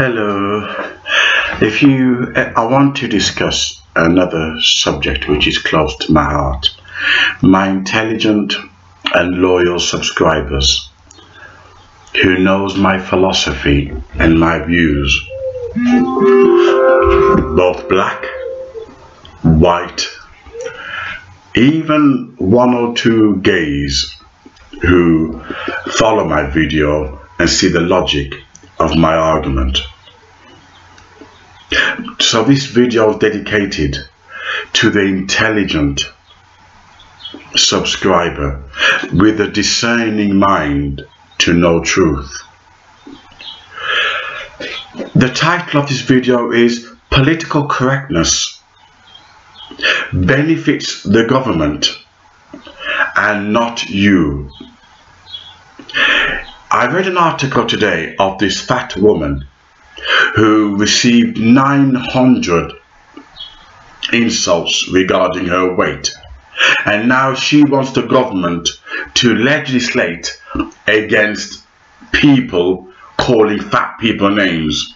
Hello. I want to discuss another subject which is close to my heart. My intelligent and loyal subscribers who knows my philosophy and my views, both black, white, even one or two gays who follow my video and see the logic of my argument. So this video is dedicated to the intelligent subscriber with a discerning mind to know truth. The title of this video is Political Correctness Benefits the Government and Not You. I read an article today of this fat woman who received 900 insults regarding her weight, and now she wants the government to legislate against people calling fat people names.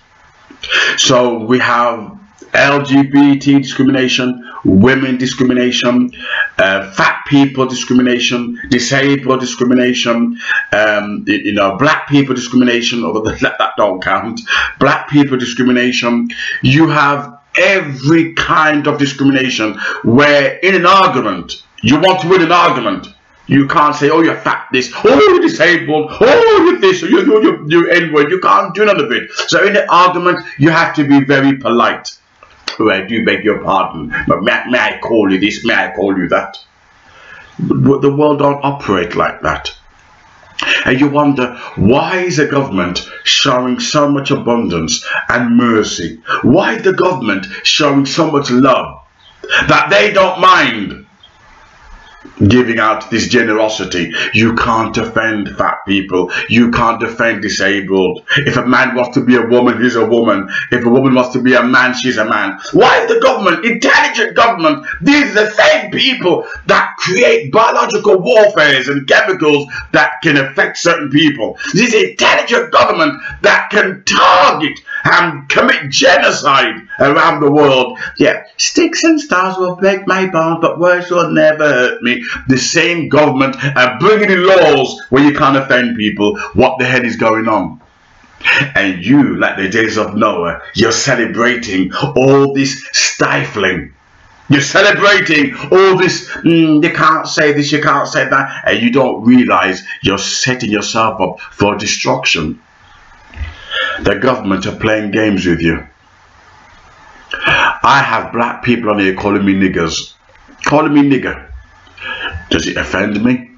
So we have LGBT discrimination, women discrimination, fat people discrimination, disabled discrimination, black people discrimination, although that don't count, black people discrimination. You have every kind of discrimination where in an argument, you want to win an argument, you can't say, oh, you're fat this, oh, you're disabled, oh, you're this, you're N-word. You can't do none of it. So in the argument, you have to be very polite. I do beg your pardon, but may I call you this, may I call you that? But the world don't operate like that. And you wonder, why is the government showing so much abundance and mercy? Why is the government showing so much love that they don't mind giving out this generosity? You can't defend fat people, you can't defend disabled. If a man wants to be a woman, he's a woman. If a woman wants to be a man, she's a man. Why is the government, intelligent government, these are the same people that create biological warfares and chemicals that can affect certain people? This is intelligent government that can target and commit genocide around the world. Yeah, sticks and stones will break my bones, but words will never hurt me. The same government are bringing in laws where you can't offend people. What the hell is going on? And you, like the days of Noah, you're celebrating all this stifling. You're celebrating all this, you can't say this, you can't say that, and you don't realize you're setting yourself up for destruction. The government are playing games with you. I have black people on here calling me niggers. Calling me nigger. Does it offend me?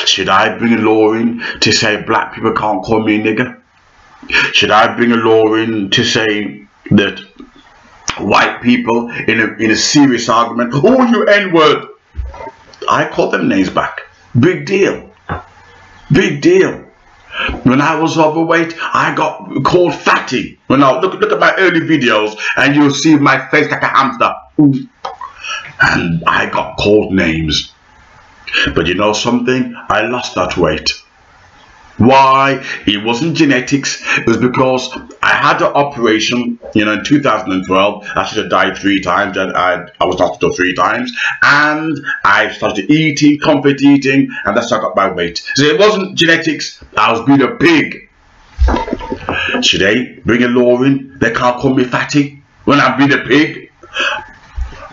Should I bring a law in to say black people can't call me a nigger? Should I bring a law in to say that white people in a serious argument, oh, you N-word? I call them names back. Big deal. Big deal. When I was overweight, I got called fatty. When I look at my early videos and you'll see my face like a hamster. And I got called names. But you know something? I lost that weight. Why? It wasn't genetics. It was because I had an operation, in 2012. I should have died 3 times. I was hospital 3 times. And I started eating, comfort eating, and that's how I got my weight. So it wasn't genetics. I was being a pig. Should they bring a law in? They can't call me fatty when I'm being a pig.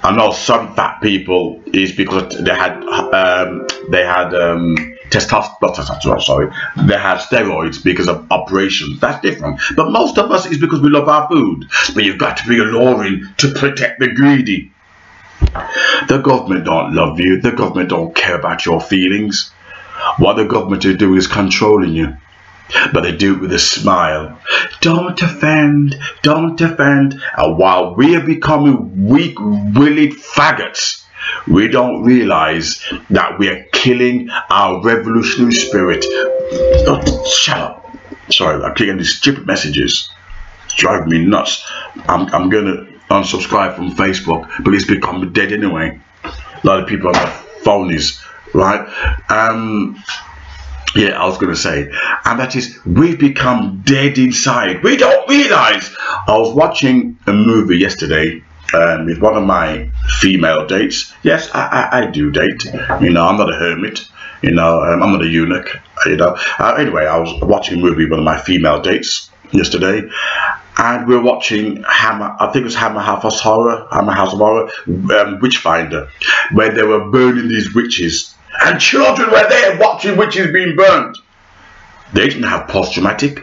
I know some fat people is because they had testosterone, sorry, they had steroids because of operations. That's different. But most of us is because we love our food. But you've got to bring a law in to protect the greedy. The government don't love you. The government don't care about your feelings. What the government is doing is controlling you. But they do it with a smile. Don't offend, don't offend. And while we are becoming weak-willed faggots, we don't realize that we are killing our revolutionary spirit. Oh, shut up. Sorry, I'm clicking these stupid messages. It's driving me nuts. I'm going to unsubscribe from Facebook, but it's become dead anyway. A lot of people are phonies, right? Yeah, I was going to say, and that is, we've become dead inside. We don't realize. I was watching a movie yesterday with one of my female dates. Yes, I do date. You know, I'm not a hermit. You know, I'm not a eunuch. You know. Anyway, I was watching a movie with one of my female dates yesterday, and we were watching Hammer. I think it was Hammer House of Horror, Witchfinder, where they were burning these witches. And children were there watching witches being burnt. They didn't have post-traumatic.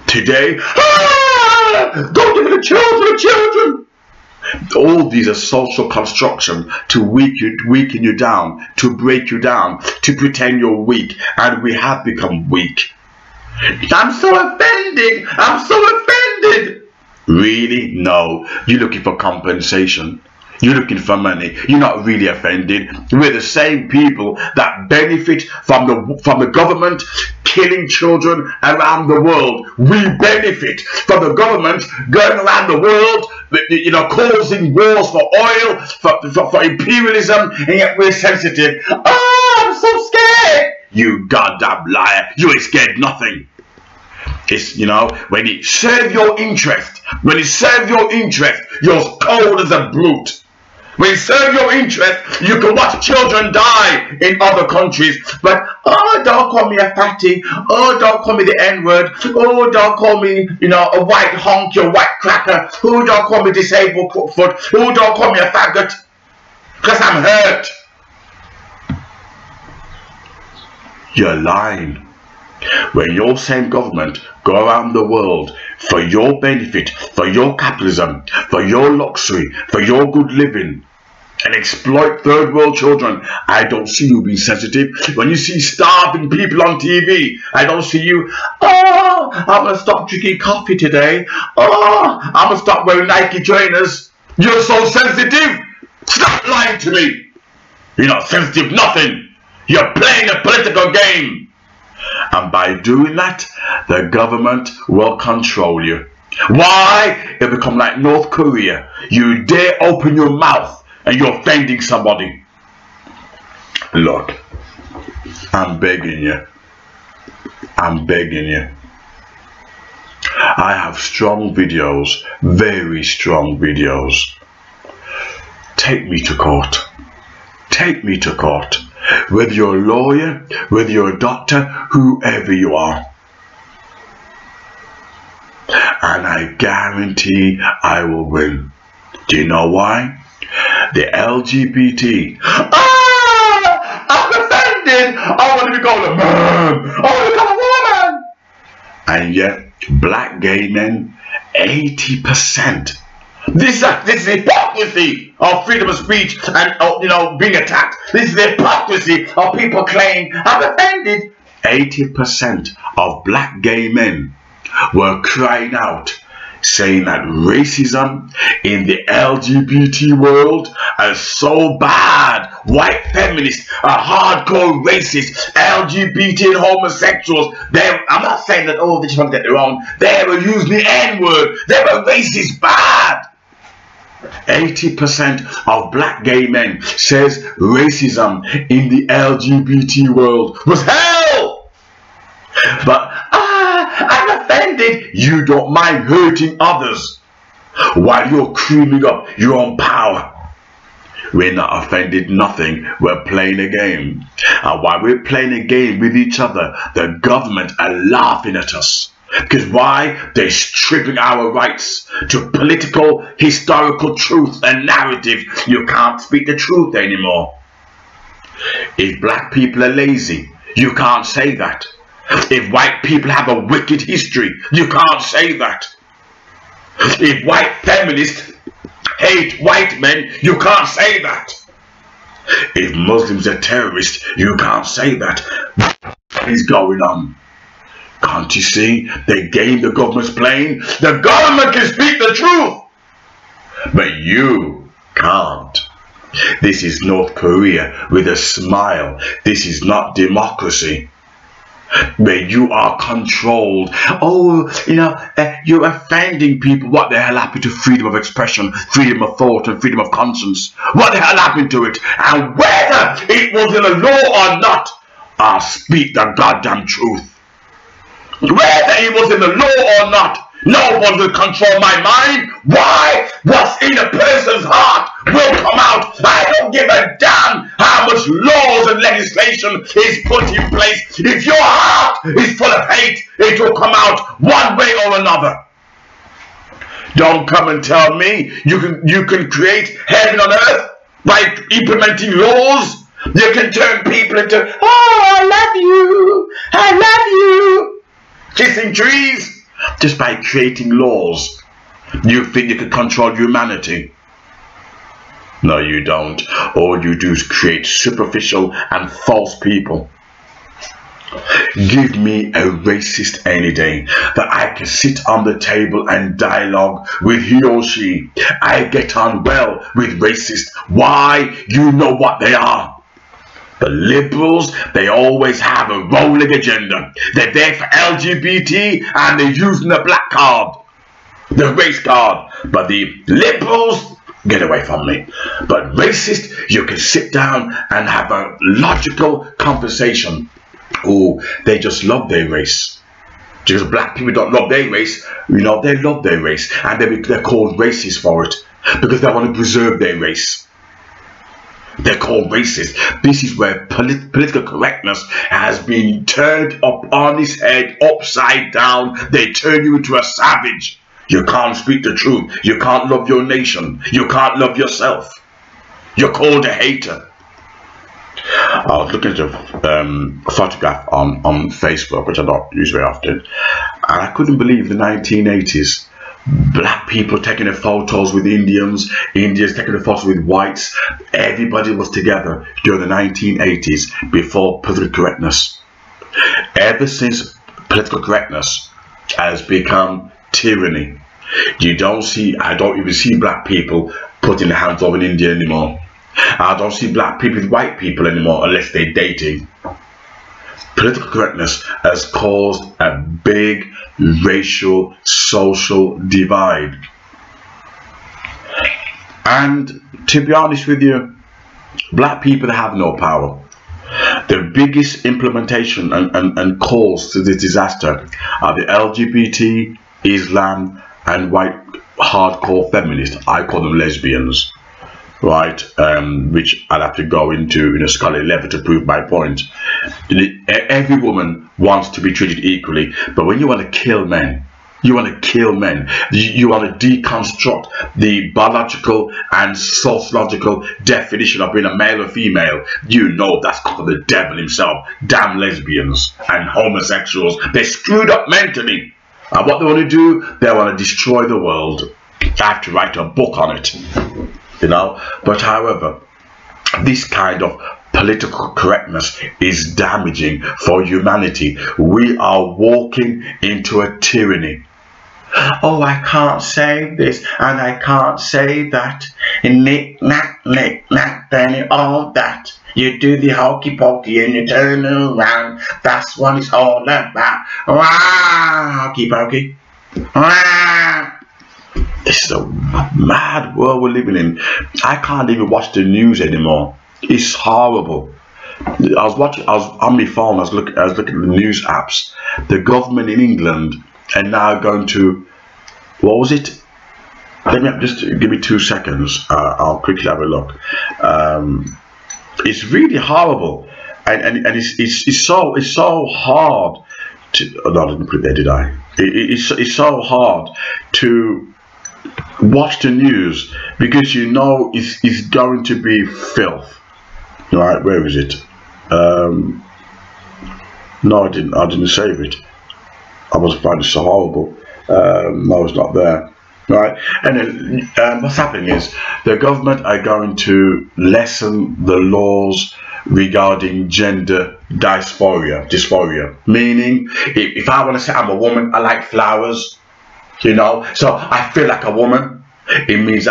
Today, don't give it to children. All these are social construction to weaken you down, to break you down, to pretend you're weak. And we have become weak. I'm so offended. Really? No. You're looking for compensation. You're looking for money. You're not really offended. We're the same people that benefit from the government killing children around the world. We benefit from the government going around the world, you know, causing wars for oil, for imperialism, and yet we're sensitive. Oh, I'm so scared. You goddamn liar. You ain't scared nothing. It's, you know, when it serves your interest, you're cold as a brute. When it serves your interest, you can watch children die in other countries. But, oh, don't call me a fatty. Oh, don't call me the N-word. Oh, don't call me, you know, a white honk, a white cracker. Oh, don't call me disabled foot. Oh, don't call me a faggot. Because I'm hurt. You're lying. When your same government go around the world for your benefit, for your capitalism, for your luxury, for your good living, and exploit third world children, I don't see you being sensitive. When you see starving people on TV, I don't see you, oh, I'm going to stop drinking coffee today. Oh, I'm going to stop wearing Nike trainers. You're so sensitive. Stop lying to me. You're not sensitive, nothing. You're playing a political game. And by doing that, the government will control you. Why? It'll become like North Korea. You dare open your mouth and you're offending somebody. Look, I'm begging you. I have strong videos, very strong videos. Take me to court. Take me to court. Whether you're a lawyer, whether you're a doctor, whoever you are. And I guarantee I will win. Do you know why? The LGBT. Ah! I'm offended! I want to be called a man! I want to become a woman! And yet, black gay men, 80%. This is hypocrisy of freedom of speech and, you know, being attacked. This is the hypocrisy of people claiming, I'm offended. 80% of black gay men were crying out, saying that racism in the LGBT world is so bad. White feminists are hardcore racist. LGBT and homosexuals, I'm not saying that, oh, they just want to get their own. They were using the N-word. They were racist bad. 80% of black gay men says racism in the LGBT world was hell. But I'm offended. You don't mind hurting others while you're creaming up your own power. We're not offended, nothing. We're playing a game. And while we're playing a game with each other, the government are laughing at us. Because why? They're stripping our rights to political, historical truth and narrative. You can't speak the truth anymore. If black people are lazy, you can't say that. If white people have a wicked history, you can't say that. If white feminists hate white men, you can't say that. If Muslims are terrorists, you can't say that. What is going on? Can't you see the game the government's playing? The government can speak the truth, but you can't. This is North Korea with a smile. This is not democracy, where you are controlled. Oh, you know, you're offending people. What the hell happened to freedom of expression, freedom of thought, and freedom of conscience? What the hell happened to it? And whether it was in a law or not, I'll speak the goddamn truth. Whether it was in the law or not, no one will control my mind. Why? What's in a person's heart will come out. I don't give a damn how much laws and legislation is put in place. If your heart is full of hate, it will come out one way or another. Don't come and tell me you can create heaven on earth by implementing laws. You can turn people into, oh, I love you, kissing trees. Just by creating laws, you think you can control humanity? No, you don't. All you do is create superficial and false people. Give me a racist any day that I can sit on the table and dialogue with he or she. I get on well with racists. Why? You know what they are. The liberals, they always have a rolling agenda. They're there for LGBT and they're using the black card, the race card. But the liberals, get away from me. But racist, you can sit down and have a logical conversation. Oh, they just love their race. Because black people don't love their race, you know, they love their race. And they're called racist for it. Because they want to preserve their race. They're called racist. This is where political correctness has been turned up on its head, upside down. They turn you into a savage. You can't speak the truth. You can't love your nation. You can't love yourself. You're called a hater. I was looking at a photograph on Facebook, which I don't use very often, and I couldn't believe the 1980s. Black people taking their photos with Indians, Indians taking their photos with whites. Everybody was together during the 1980s before political correctness. Ever since political correctness has become tyranny, I don't even see black people putting their hands over an Indian anymore. I don't see black people with white people anymore unless they're dating. Political correctness has caused a big racial, social divide. And to be honest with you, black people have no power. The biggest implementation and cause to this disaster are the LGBT, Islam, and white hardcore feminists. I call them lesbians. Right, which I'll have to go into in a scholarly level to prove my point. Every woman wants to be treated equally, but when you want to kill men, you want to deconstruct the biological and sociological definition of being a male or female. You know that's called the devil himself. Damn lesbians and homosexuals. They're screwed up mentally. And what they want to do, they want to destroy the world. I have to write a book on it. You know, but however, this kind of political correctness is damaging for humanity. We are walking into a tyranny. Oh, I can't say this and I can't say that. Nick, knack, then all that. You do the hokey pokey and you turn around. That's what it's all about. Wah, hokey pokey. Wah. It's a mad world we're living in. I can't even watch the news anymore. It's horrible. I was on my phone. I was looking at the news apps. The government in England are now going to, what was it? Let me just give me 2 seconds. I'll quickly have a look. It's really horrible, and it's so hard to. Oh, no, I didn't put it there, did I? It's so hard to watch the news because you know it's going to be filth. Right, where is it? No, I didn't save it. I was finding it so horrible. No, it's not there. Right, and then what's happening is the government are going to lessen the laws regarding gender dysphoria, meaning if I want to say I'm a woman, I like flowers. You know, so I feel like a woman. It means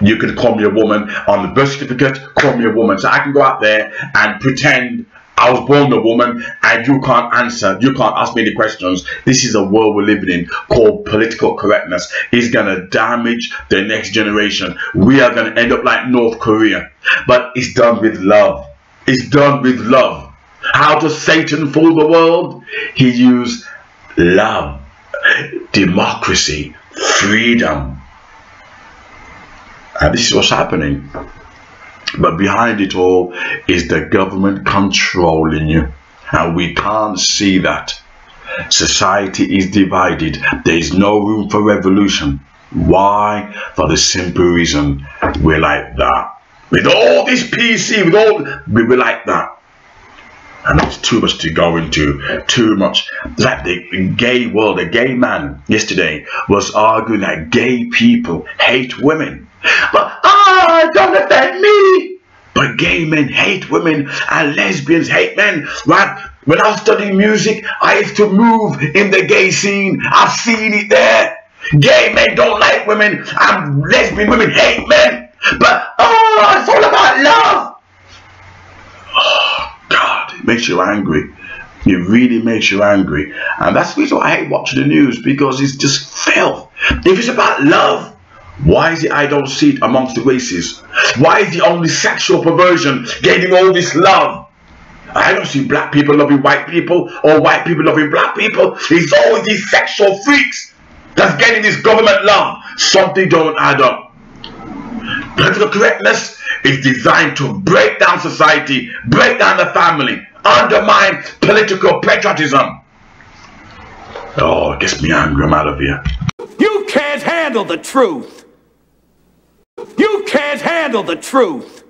you can call me a woman on the birth certificate, call me a woman. So I can go out there and pretend I was born a woman and you can't ask me any questions. This is a world we're living in called political correctness. It's going to damage the next generation. We are going to end up like North Korea. But it's done with love. It's done with love. How does Satan fool the world? He used love, democracy, freedom. And this is what's happening. But behind it all is the government controlling you. And we can't see that. Society is divided. There is no room for revolution. Why? For the simple reason we're like that. With all this PC, we're like that. And there's too much to go into. Too much. Like the gay world, a gay man yesterday was arguing that gay people hate women. But don't offend me. But gay men hate women and lesbians hate men. Right? When I was studying music, I used to move in the gay scene. I've seen it there. Gay men don't like women and lesbian women hate men. But it's all about love. Oh God, it makes you angry. It really makes you angry. And that's the reason why I hate watching the news, because it's just filth. If it's about love, why is it I don't see it amongst the races? Why is the only sexual perversion getting all this love? I don't see black people loving white people or white people loving black people. It's always these sexual freaks that's getting this government love. Something don't add up. Political correctness is designed to break down society, break down the family, undermine political patriotism. Oh, it gets me angry. I'm out of here. You can't handle the truth. You can't handle the truth.